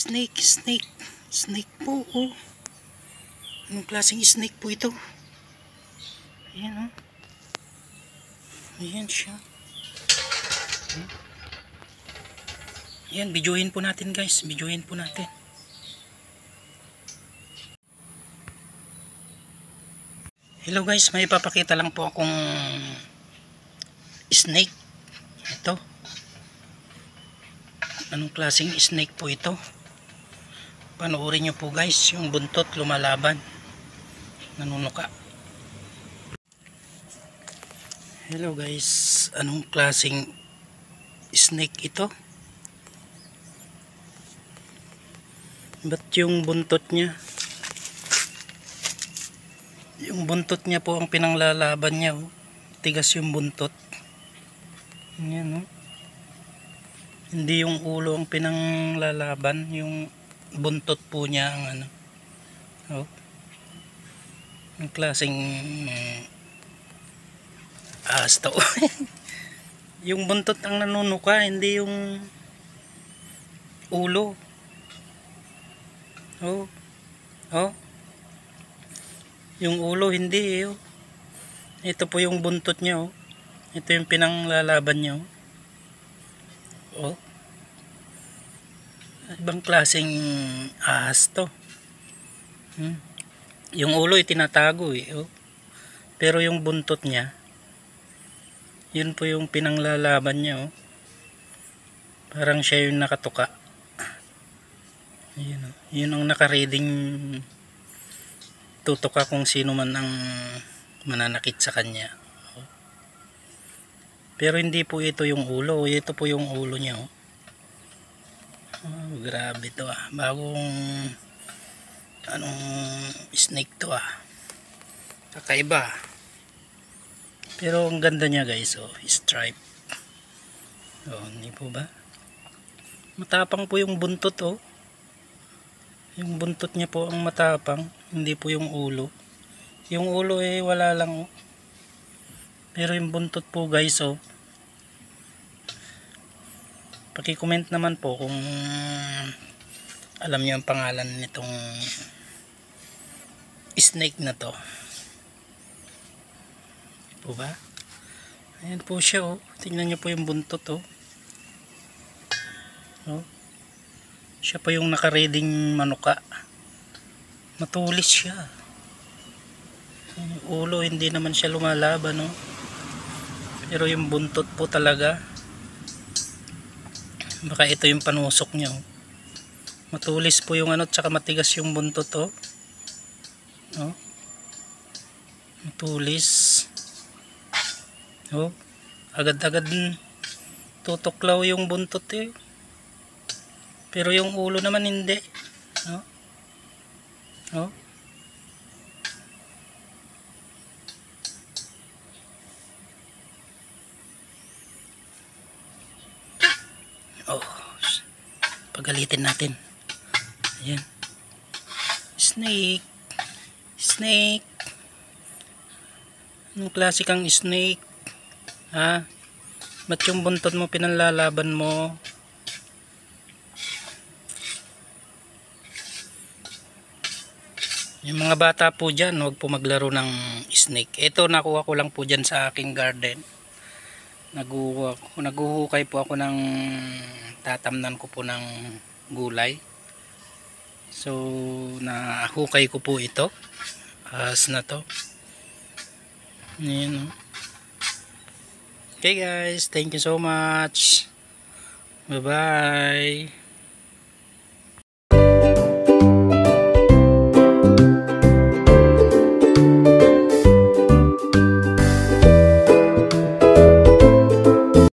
Snake po, oh. Anong klaseng snake po ito? Ayan, oh. Ayan siya. Ayan, videohin po natin guys. Videohin po natin. Hello guys, may ipapakita lang po akong snake. Ito. Anong klaseng snake po ito? Panoorin nyo po guys, yung buntot lumalaban. Nanunuka. Hello guys, anong klaseng snake ito? Ba't yung buntot niya? Yung buntot niya po ang pinanglalaban niya, oh. Tigas yung buntot. Yan, oh. Hindi yung ulo ang pinanglalaban, yung buntot po niya ang ano. Oh. Ang klaseng ahas to. Yung buntot ang nanunuka, hindi yung ulo. Oh. Oh. Yung ulo hindi, oh. Ito po yung buntot niya, oh. Ito yung pinanglalaban niya, oh. Ibang klaseng ahas to. Yung ulo itinatago, oh. Pero yung buntot niya, yun po yung pinanglalaban niya, oh. Parang siya yung nakatuka. Yun, oh. Yun ang nakareading tutuka kung sino man ang mananakit sa kanya. Pero hindi po ito yung ulo. Ito po yung ulo niya, oh. Oh, grabe to, ah. Bagong anong snake to, ah. Kakaiba. Pero ang ganda niya guys, oh. Stripe. Oh, hindi po ba? Matapang po yung buntot, oh. Yung buntot niya po ang matapang, hindi po yung ulo. Yung ulo wala lang, oh. Pero yung buntot po guys, oh. Paki-comment naman po kung alam niyo ang pangalan nitong snake na to. Po ba? Ayan po siya, oh. Tingnan niyo po yung buntot, oh. Oh. Siya pa yung nakareding manuka. Matulis siya. Yung ulo hindi naman siya lumalaban, no? Pero yung buntot po talaga, baka ito yung panusok niya, oh. Matulis po yung ano, tsaka matigas yung buntot, oh. Oh. Matulis. Oh. Agad-agad tutuklaw yung buntot, eh. Pero yung ulo naman hindi. No? Oh. Oh. Pagalitin natin. Ayan. Snake. Snake. Anong klase kang snake? Ha? Ba't yung buntot mo pinanlalaban mo? Yung mga bata po dyan, huwag po maglaro ng snake. Ito nakuha ko lang po dyan sa aking garden. Naguhukay po ako ng tatamnan ko po ng gulay. So nahukay ko po ito. Ahas na to. Ayan, oh. Okay guys, thank you so much. Bye bye.